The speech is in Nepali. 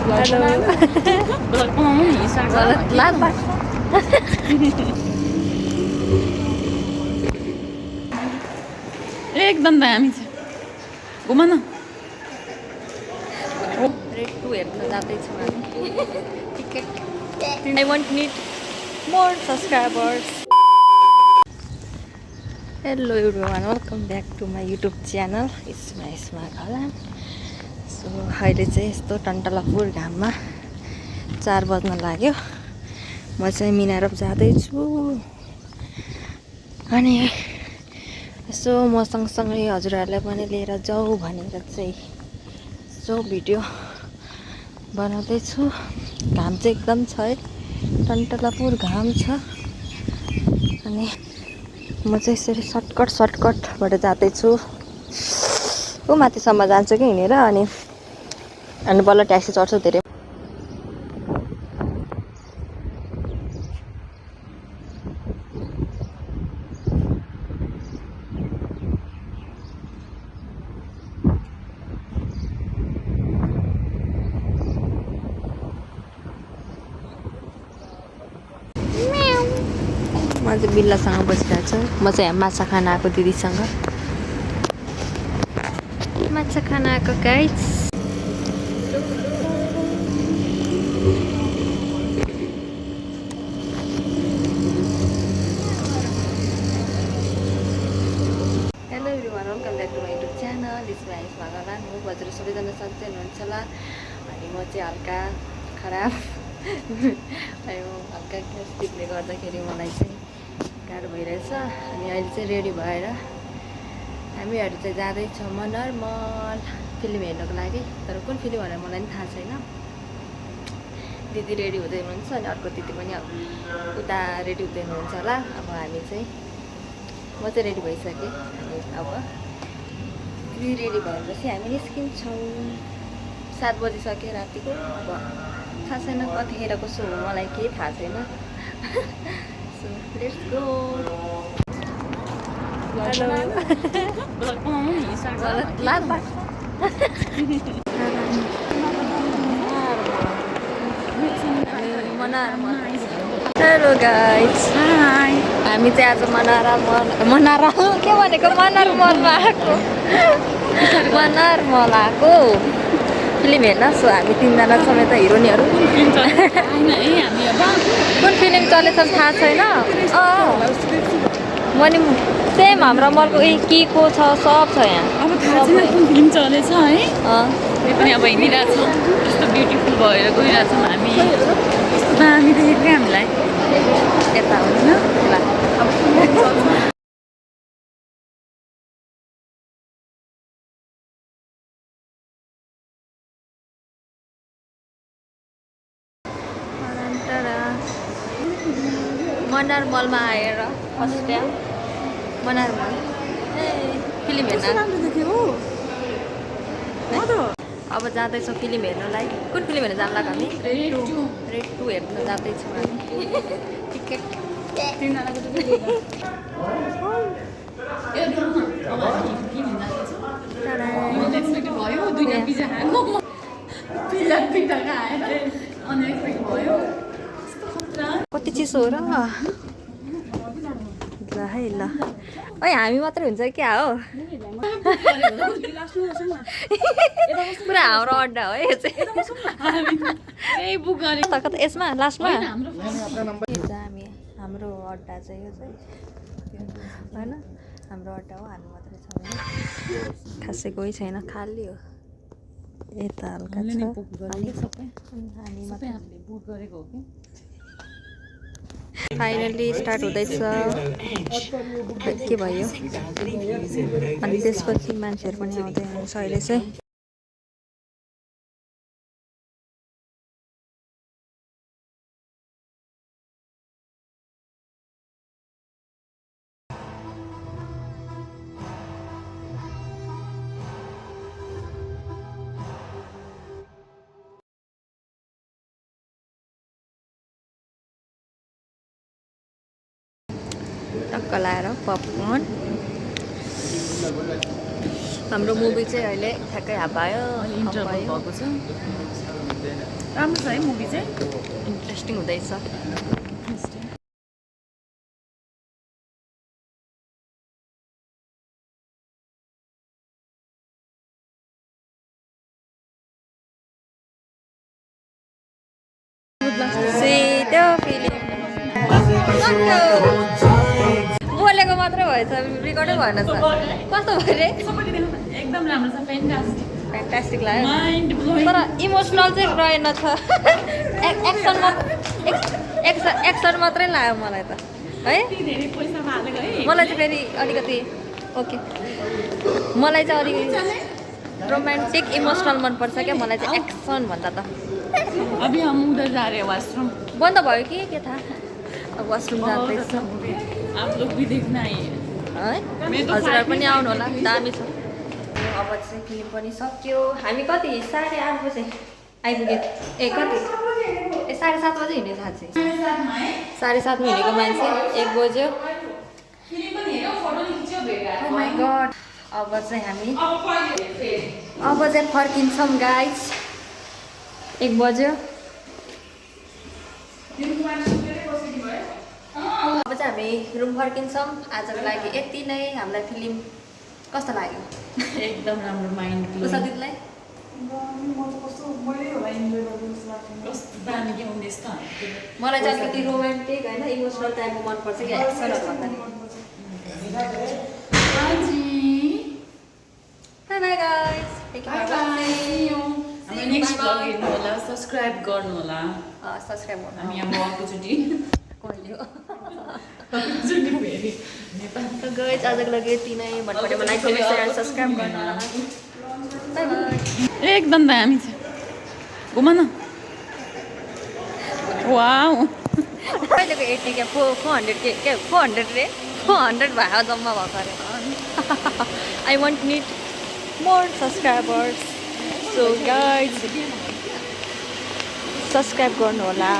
हेलो एकदम दामी छ घुम न रेड 2 हेर्न जाँदैछौँ हामी ticket I want need more subscribers hello everyone welcome back to my YouTube channel इसमा घला सो अहिले चाहिँ यस्तो टन्टलापुर घाममा 4 बज्न लाग्यो म चाहिँ मिनारप जाँदैछु अनि यसो म सँगसँगै हजुरहरूलाई पनि लिएर जाऊ भनेर चाहिँ यसो भिडियो बनाउँदैछु घाम चाहिँ एकदम छ है टन्टलापुर घाम छ अनि म चाहिँ यसरी सर्टकटबाट जाँदैछु ऊ माथिसम्म जान्छु कि हिँडेर अनि बल्ल ट्याक्सी चढ्छु धेरै म चाहिँ बिल्लासँग बसिरहेको छु म चाहिँ माछा खान आएको दिदीसँग माछा खान आएको guys hello everyone welcome back to my YouTube channel इसमा भगवान हो हजुर सबैजना सन्चै हुनुहुन्छ होला अनि म चाहिँ हल्का खराब हल्का ग्यास्ट्रिकले गर्दाखेरि मलाई चाहिँ गाह्रो भइरहेछ अनि अहिले चाहिँ रेडी भएर हामीहरू चाहिँ जाँदैछौँ मनरमल फिल्म हेर्नको लागि तर कुन फिल्म भनेर मलाई पनि थाहा छैन दिदी रेडी हुँदै हुनुहुन्छ अनि अर्को दिदी पनि उता रेडी हुँदै हुनुहुन्छ होला अब हामी चाहिँ म चाहिँ रेडी भइसकेँ अनि अब दिदी रेडी भएपछि हामी निस्किन्छौँ 7 बजिसक्यो रातिको अब थाहा छैन कतिखेरको सो हो मलाई केही थाहा छैन so let's go hello hello guys हामी चाहिँ आज मनारा के भनेको मनरमलमा आएको मनरमल आएको फिल्म हेर्न सो हामी 3 जना छौँ यता हिरोनीहरू कुन फिल्म चलेछ थाहा छैन मैले सेम हाम्रो मलको के को छ सब छ यहाँ अब थाहा छैन कुन फिल्म चलेछ है त्यही पनि अब हिँडिरहेछौँ यस्तो ब्युटिफुल भएर गइरहेछौँ हामी यस्तो दामी देखेको क्या हामीलाई यता होइन मनरमलमा आएर फर्स्ट टाइम मनरमल फिल्म हेर्न अब जाँदैछौँ फिल्म हेर्नलाई कुन फिल्म हेर्न जानु लाग्यो हामी रेड 2 हेर्न जाँदैछौँ हामी टिकट कति चिसो हो र ल है ल ओइ हामी मात्रै हुन्छ क्या हो पुरा हाम्रो अड्डा हो यो चाहिँ कता यसमा लास्टमा हामी हाम्रो अड्डा चाहिँ यो चाहिँ होइन हाम्रो अड्डा हो हामी मात्रै छौँ खासै कोही छैन खाली हो यता हल्का छ फाइनली स्टार्ट हुँदैछ के भयो अनि त्यसपछि मान्छेहरू पनि आउँदै हुनुहुन्छ अहिले चाहिँ टक्क लाएर पपकर्न हाम्रो मुभी चाहिँ अहिले ठ्याक्कै हाफ भयो इन्टरभल भएको छ राम्रो छ है मुभी चाहिँ इन्ट्रेस्टिङ हुँदैछ त्यो फिल्म बोलेको मात्रै भएछ रेकर्डै भएन कस्तो भयो रे एकदम राम्रो छ फ्यान्टास्टिक फ्यान्टास्टिक लाग्यो माइन्ड ब्लोइङ तर इमोसनल चाहिँ रहेन छ एक्सन मात्रै लाग्यो मलाई त है धेरै पैसा हालेको है मलाई चाहिँ फेरि अलिकति ओके मलाई चाहिँ अलिकति रोमान्टिक इमोसनल मनपर्छ क्या मलाई चाहिँ एक्सन भन्दा त अभी हम उधर जा रहे हैं वॉशरूम बन्द भयो कि के थाहा अब वासरुम जाँदैछ आप लोग भी देखना आइए है हजुरहरू पनि आउनु होला दामी छ अब चाहिँ फिल्म पनि सक्यो हामी कति 8:30 बजे आइपुग्यो ए कति ए 7:30 बजे हिँड्ने थाहा चाहिँ 7:30 हिँडेको मान्छे 1 बज्यो Oh my God अब चाहिँ हामी अब चाहिँ फर्किन्छौँ गाइस 1 बज्यो अब चाहिँ हामी रुम फर्किन्छौँ आजको लागि यति नै हामीलाई फिल्म कस्तो लाग्यो एकदम राम्रो माइन्ड उषा दिदीलाई मलाई चाहिँ अलिकति रोमान्टिक होइन इमोसनल टाइपको मनपर्छ कि एक्सनहरू भन्दा by by guys next blog हेर्नु होला सब्सक्राइब गर्नु होला सब्सक्राइब गर्नु हामी अब अर्कोचोटि फेरि त गाइस आजको लागि यति नै मन पऱ्यो मलाई कमेन्ट एन्ड सब्सक्राइब गर्नु होला बाई बाई एकदम दामी छ घुम न वाउ कहिलेको 80 क्या 400 के 400 रे 400 भयो जम्मा भएको अरे I want need more subscribers so guys subscribe गर्नु होला